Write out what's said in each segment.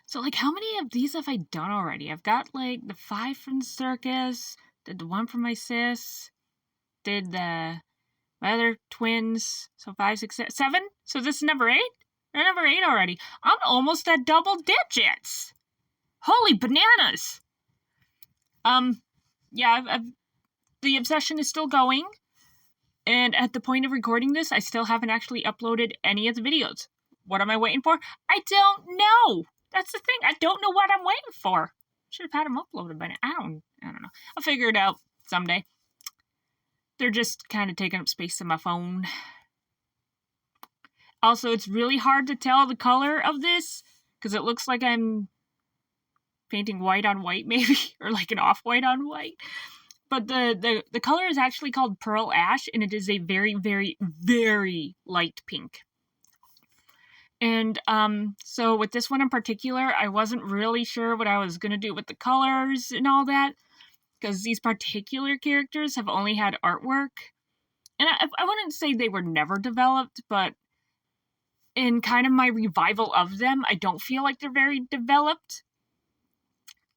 So, like, how many of these have I done already? I've got, like, the 5 from the circus, did the one for my sis, did my other twins, so 5, 6, 7? So this is number 8? Or number 8 already. I'm almost at double digits! Holy bananas! Yeah, the obsession is still going, and at the point of recording this, I still haven't actually uploaded any of the videos. What am I waiting for? I don't know! That's the thing, I don't know what I'm waiting for. Should have had them uploaded by now. I don't know. I'll figure it out someday. They're just kind of taking up space on my phone. Also, it's really hard to tell the color of this, because it looks like I'm painting white on white, maybe, or like an off-white on white. But the color is actually called Pearl Ash, and it is a very, very, very light pink. And so with this one in particular, I wasn't really sure what I was going to do with the colors and all that, because these particular characters have only had artwork. And I wouldn't say they were never developed, but in kind of my revival of them, I don't feel like they're very developed.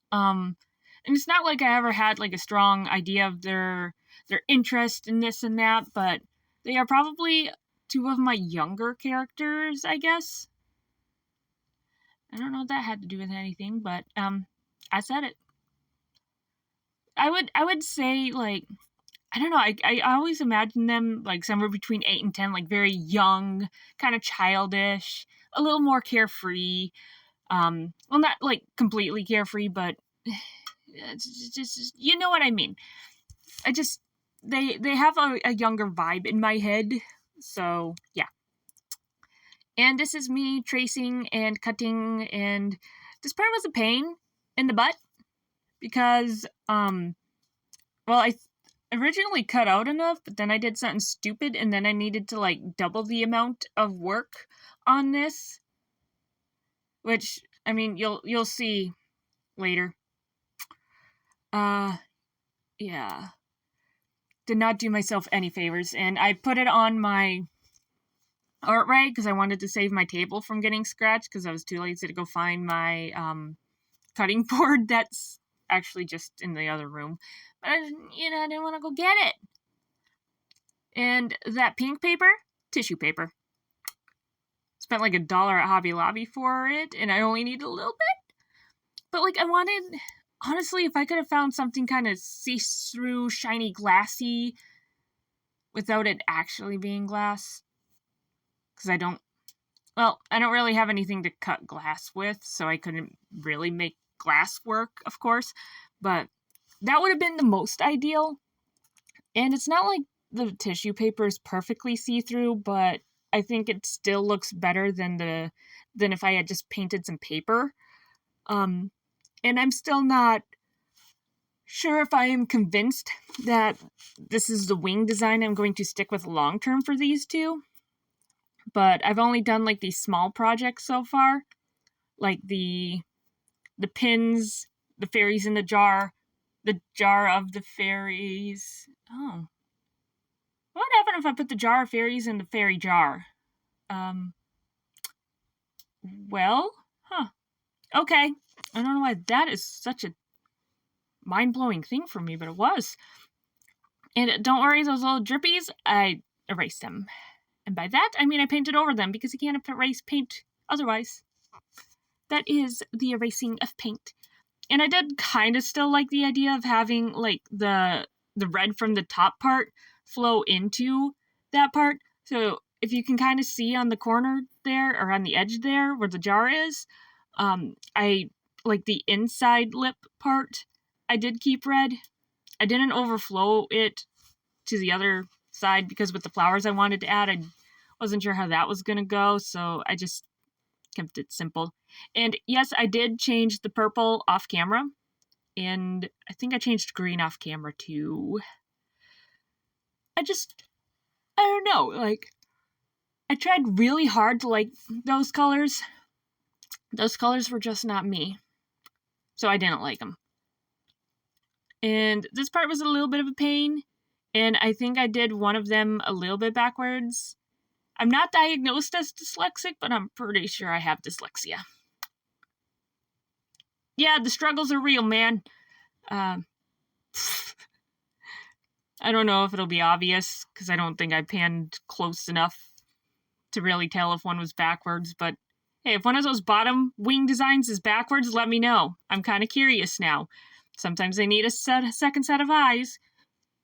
And it's not like I ever had like a strong idea of their interest in this and that, but they are probably 2 of my younger characters, I guess. I don't know what that had to do with anything, but I said it. I would say, like, I don't know, I always imagine them like somewhere between 8 and 10, like very young, kind of childish, a little more carefree. Well, not like completely carefree, but it's just you know what I mean. They have a younger vibe in my head, so yeah. And this is me tracing and cutting, and this part was a pain in the butt because well, I originally cut out enough, but then I did something stupid, and then I needed to like double the amount of work on this, which I mean you'll see later. Yeah. Did not do myself any favors, and I put it on my art rag because I wanted to save my table from getting scratched because I was too lazy to go find my cutting board that's actually just in the other room. But I didn't want to go get it. And that pink paper, tissue paper. Spent like $1 at Hobby Lobby for it, and I only need a little bit. But like I wanted, honestly, if I could have found something kind of see-through, shiny, glassy, without it actually being glass, because I don't really have anything to cut glass with, so I couldn't really make glass work, of course, but that would have been the most ideal. And it's not like the tissue paper is perfectly see-through, but I think it still looks better than if I had just painted some paper. And I'm still not sure if I am convinced that this is the wing design I'm going to stick with long term for these 2. But I've only done like these small projects so far, like the pins, the fairies in the jar of the fairies. Oh, what would happen if I put the jar of fairies in the fairy jar? Well, okay. I don't know why that is such a mind-blowing thing for me, but it was. And don't worry, those little drippies, I erased them. And by that, I mean I painted over them, because you can't erase paint otherwise. That is the erasing of paint. And I did kind of still like the idea of having, like, the red from the top part flow into that part. So if you can kind of see on the corner there, or on the edge there, where the jar is, I, like, the inside lip part, I did keep red. I didn't overflow it to the other side, because with the flowers I wanted to add, I wasn't sure how that was going to go, so I just kept it simple. And yes, I did change the purple off camera, and I think I changed green off camera too. I don't know, like, I tried really hard to like those colors. Those colors were just not me, so I didn't like them. And this part was a little bit of a pain, and I think I did one of them a little bit backwards. I'm not diagnosed as dyslexic, but I'm pretty sure I have dyslexia. yeah, the struggles are real, man. I don't know if it'll be obvious, because I don't think I panned close enough to really tell if one was backwards, but hey, if one of those bottom wing designs is backwards, let me know. I'm kind of curious now. Sometimes I need a second set of eyes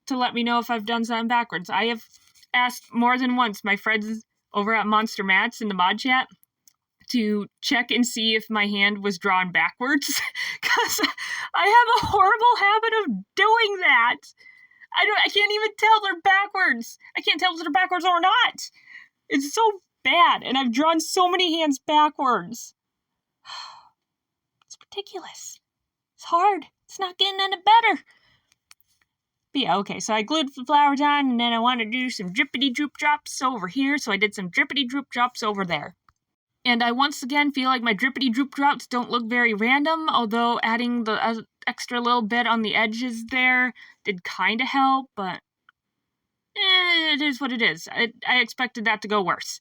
to let me know if I've done something backwards. I have asked more than once my friends over at Monster Mats in the mod chat to check and see if my hand was drawn backwards, because I have a horrible habit of doing that. I can't even tell they're backwards. I can't tell if they're backwards or not. It's so bad, and I've drawn so many hands backwards. It's ridiculous. It's hard. It's not getting any better. But yeah, okay, so I glued the flowers on, and then I wanted to do some drippity droop drops over here, so I did some drippity droop drops over there. And I once again feel like my drippity droop drops don't look very random, although adding the extra little bit on the edges there did kind of help, but it is what it is. I expected that to go worse.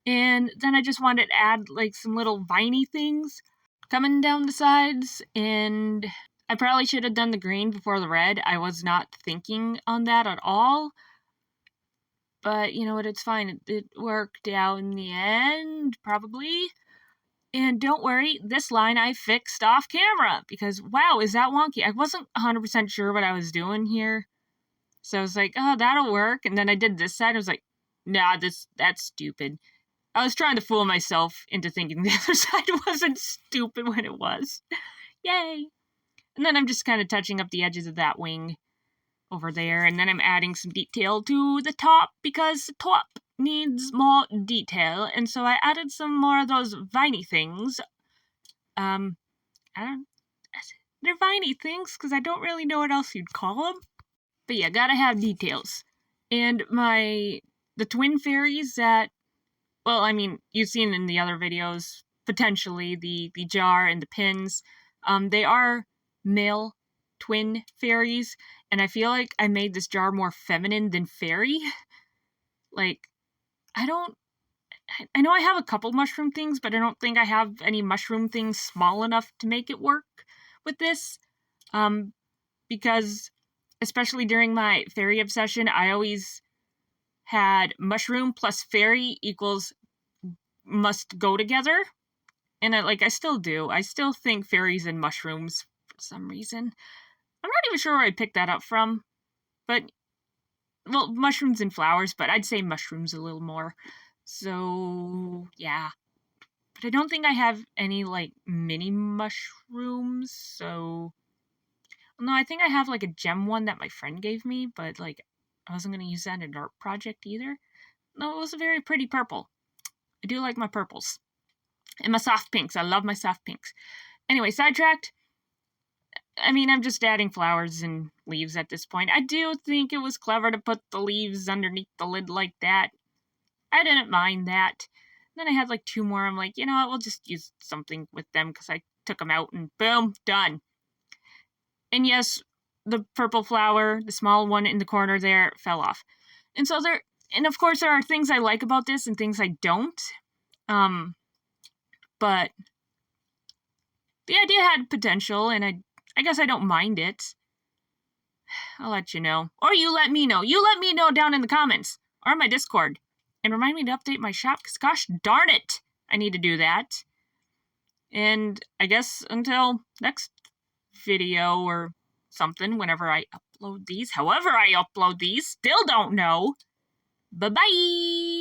And then I just wanted to add like some little viney things coming down the sides, and I probably should have done the green before the red. I was not thinking on that at all. But you know what, it's fine. It worked out in the end, probably. And don't worry, this line I fixed off camera, because wow, is that wonky. I wasn't 100% sure what I was doing here. So I was like, oh, that'll work. And then I did this side. I was like, nah, that's stupid. I was trying to fool myself into thinking the other side wasn't stupid when it was. Yay! And then I'm just kind of touching up the edges of that wing over there, and then I'm adding some detail to the top because the top needs more detail, and so I added some more of those viney things. They're viney things because I don't really know what else you'd call them. But yeah, gotta have details. And the twin fairies that, well, I mean, you've seen in the other videos, potentially, the jar and the pins, they are male twin fairies, and I feel like I made this jar more feminine than fairy. Like, I know I have a couple mushroom things, but I don't think I have any mushroom things small enough to make it work with this. Because, especially during my fairy obsession, I always had mushroom plus fairy equals must go together. And I still do. I still think fairies and mushrooms for some reason. I'm not even sure where I picked that up from. But, well, mushrooms and flowers, but I'd say mushrooms a little more. So, yeah. But I don't think I have any, like, mini mushrooms, so... No, I think I have, like, a gem one that my friend gave me, but, like, I wasn't going to use that in an art project either. No, it was a very pretty purple. I do like my purples. And my soft pinks. I love my soft pinks. Anyway, sidetracked. I mean, I'm just adding flowers and leaves at this point. I do think it was clever to put the leaves underneath the lid like that. I didn't mind that. Then I had like two more. I'm like, you know what, we'll just use something with them because I took them out and boom, done. And yes, the purple flower, the small one in the corner there, fell off. And so and of course there are things I like about this and things I don't. But the idea had potential, and I guess I don't mind it. I'll let you know. Or you let me know. You let me know down in the comments. Or on my Discord. And remind me to update my shop, because gosh darn it, I need to do that. And I guess until next video or something, whenever I upload these. However I upload these, still don't know. Bye-bye!